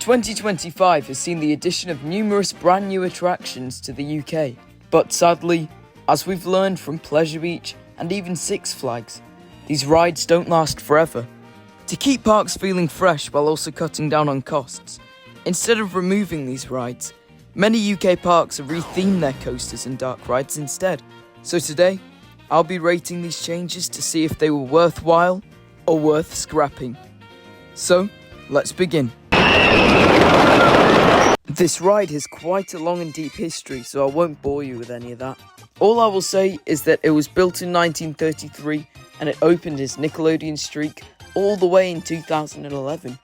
2025 has seen the addition of numerous brand new attractions to the UK, but sadly, as we've learned from Pleasure Beach and even Six Flags, these rides don't last forever. To keep parks feeling fresh while also cutting down on costs, instead of removing these rides, many UK parks have rethemed their coasters and dark rides instead. So today, I'll be rating these changes to see if they were worthwhile or worth scrapping. So, let's begin. This ride has quite a long and deep history, so I won't bore you with any of that. All I will say is that it was built in 1933 and it opened as Nickelodeon Streak all the way in 2011.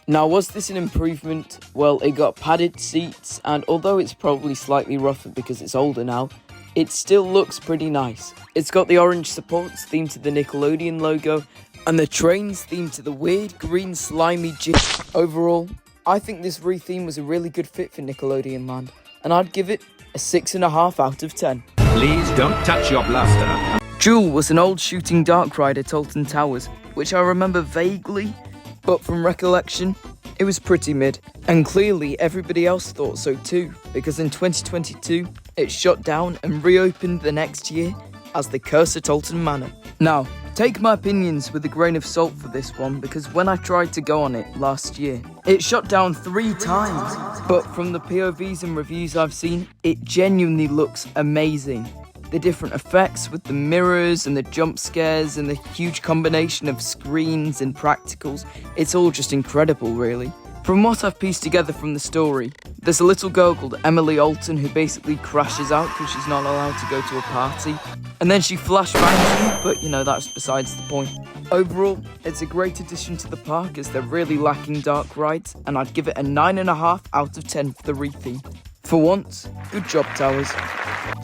Now, was this an improvement? Well, it got padded seats, and although it's probably slightly rougher because it's older now, it still looks pretty nice. It's got the orange supports themed to the Nickelodeon logo, and the trains themed to the weird green slimy jig. Overall, I think this retheme was a really good fit for Nickelodeon Land, and I'd give it a 6.5 out of 10. Please don't touch your blaster. Jewel was an old shooting dark ride at Talton Towers, which I remember vaguely, but from recollection, it was pretty mid. And clearly everybody else thought so too, because in 2022, it shut down and reopened the next year as the Curse of Talton Manor. Now, take my opinions with a grain of salt for this one, because when I tried to go on it last year, it shut down 3 times. But from the POVs and reviews I've seen, it genuinely looks amazing. The different effects with the mirrors and the jump scares and the huge combination of screens and practicals, it's all just incredible, really. From what I've pieced together from the story, there's a little girl called Emily Alton who basically crashes out because she's not allowed to go to a party, and then she flashbangs you, but you know, that's besides the point. Overall, it's a great addition to the park as they're really lacking dark rides, and I'd give it a 9.5 out of 10 for the retheme. For once, good job, Towers.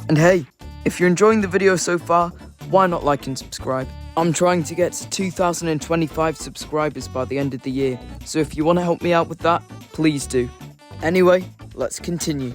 And hey, if you're enjoying the video so far, why not like and subscribe? I'm trying to get to 2,025 subscribers by the end of the year, so if you want to help me out with that, please do. Anyway, let's continue.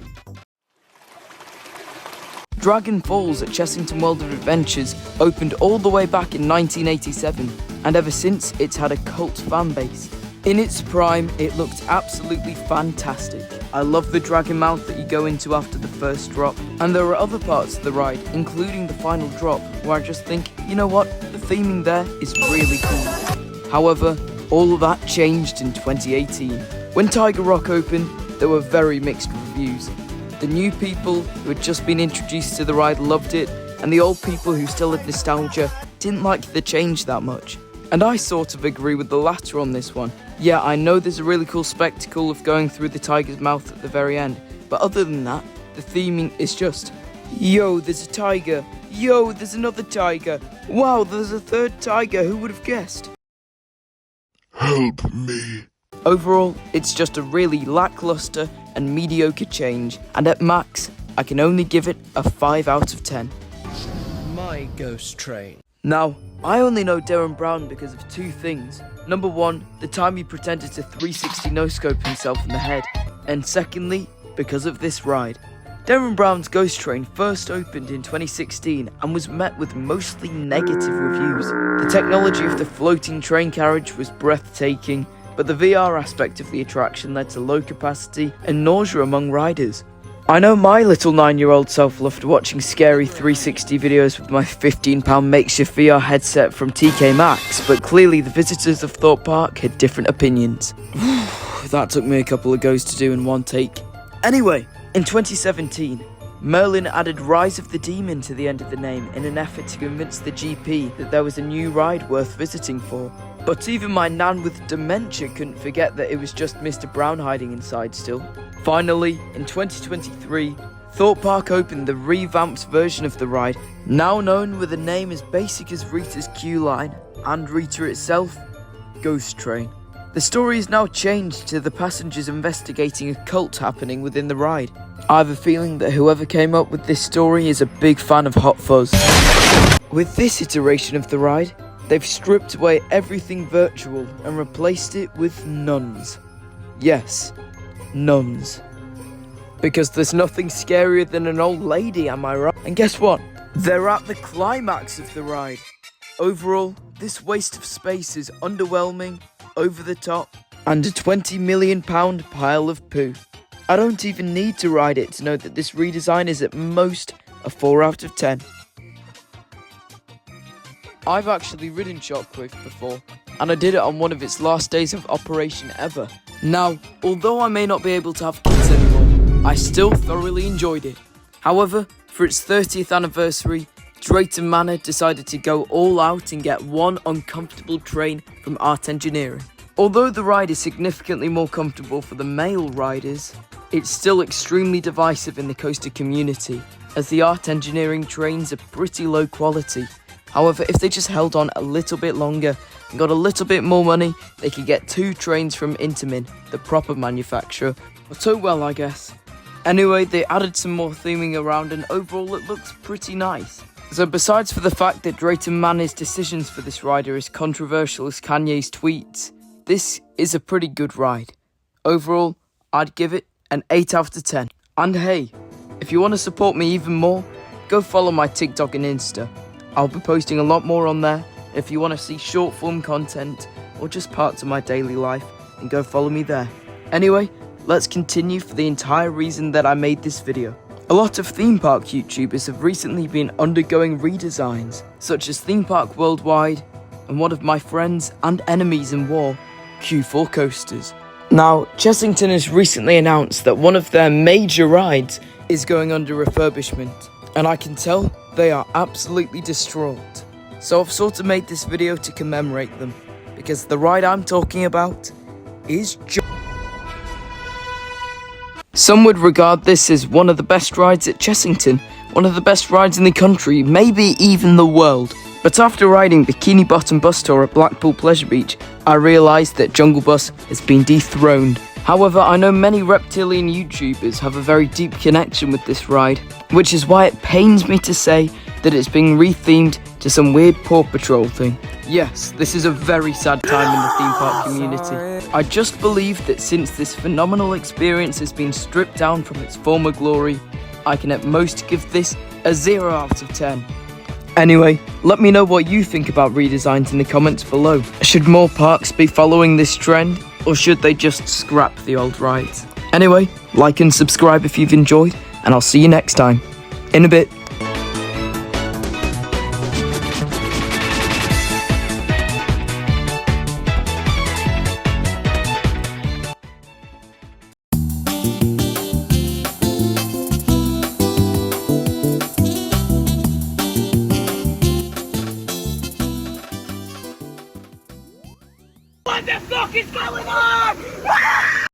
Dragon Falls at Chessington World of Adventures opened all the way back in 1987, and ever since it's had a cult fan base. In its prime, it looked absolutely fantastic. I love the dragon mouth that you go into after the first drop, and there are other parts of the ride, including the final drop, where I just think, you know what, the theming there is really cool. However, all of that changed in 2018. When Tiger Rock opened, there were very mixed reviews. The new people who had just been introduced to the ride loved it, and the old people who still had nostalgia didn't like the change that much. And I sort of agree with the latter on this one. Yeah, I know there's a really cool spectacle of going through the tiger's mouth at the very end, but other than that, the theming is just, yo, there's a tiger, yo, there's another tiger, wow, there's a third tiger, who would have guessed? Help me. Overall, it's just a really lackluster and mediocre change, and at max, I can only give it a 5 out of 10. My ghost train. Now, I only know Derren Brown because of 2 things. Number 1, the time he pretended to 360 no-scope himself in the head. And secondly, because of this ride. Derren Brown's Ghost Train first opened in 2016 and was met with mostly negative reviews. The technology of the floating train carriage was breathtaking, but the VR aspect of the attraction led to low capacity and nausea among riders. I know my little 9-year-old self loved watching scary 360 videos with my £15 makeshift VR headset from TK Maxx, but clearly the visitors of Thorpe Park had different opinions. That took me a couple of goes to do in one take. Anyway, in 2017, Merlin added Rise of the Demon to the end of the name in an effort to convince the GP that there was a new ride worth visiting for. But even my nan with dementia couldn't forget that it was just Mr. Brown hiding inside still. Finally, in 2023, Thorpe Park opened the revamped version of the ride, now known with a name as basic as Rita's queue line, and Rita itself, Ghost Train. The story is now changed to the passengers investigating a cult happening within the ride. I have a feeling that whoever came up with this story is a big fan of Hot Fuzz. With this iteration of the ride, they've stripped away everything virtual and replaced it with nuns. Yes, nuns. Because there's nothing scarier than an old lady, am I right? And guess what? They're at the climax of the ride. Overall, this waste of space is underwhelming, over the top, and a £20 million pile of poo. I don't even need to ride it to know that this redesign is at most a 4 out of 10. I've actually ridden Shockwave before, and I did it on one of its last days of operation ever. Now, although I may not be able to have kids anymore, I still thoroughly enjoyed it. However, for its 30th anniversary, Talton Manor decided to go all out and get one uncomfortable train from Art Engineering. Although the ride is significantly more comfortable for the male riders, it's still extremely divisive in the coaster community, as the Art Engineering trains are pretty low quality. However, if they just held on a little bit longer and got a little bit more money, they could get 2 trains from Intamin, the proper manufacturer. But oh well, I guess. Anyway, they added some more theming around and overall it looks pretty nice. So besides for the fact that Talton Manor's decisions for this ride are as controversial as Kanye's tweets, this is a pretty good ride. Overall, I'd give it an 8 out of 10. And hey, if you want to support me even more, go follow my TikTok and Insta. I'll be posting a lot more on there. If you want to see short form content or just parts of my daily life, then go follow me there. Anyway, let's continue for the entire reason that I made this video. A lot of theme park YouTubers have recently been undergoing redesigns, such as Theme Park Worldwide and one of my friends and enemies in war, Q4 Coasters. Now, Chessington has recently announced that one of their major rides is going under refurbishment, and I can tell they are absolutely distraught. So I've sort of made this video to commemorate them, because the ride I'm talking about is Some would regard this as one of the best rides at Chessington, one of the best rides in the country, maybe even the world. But after riding Bikini Bottom Bus Tour at Blackpool Pleasure Beach, I realised that Jungle Bus has been dethroned. However, I know many reptilian YouTubers have a very deep connection with this ride, which is why it pains me to say that it's being rethemed to some weird Paw Patrol thing. Yes, this is a very sad time in the theme park community. I just believe that since this phenomenal experience has been stripped down from its former glory, I can at most give this a 0 out of 10. Anyway, let me know what you think about redesigns in the comments below. Should more parks be following this trend, or should they just scrap the old rides? Anyway, like and subscribe if you've enjoyed, and I'll see you next time. In a bit.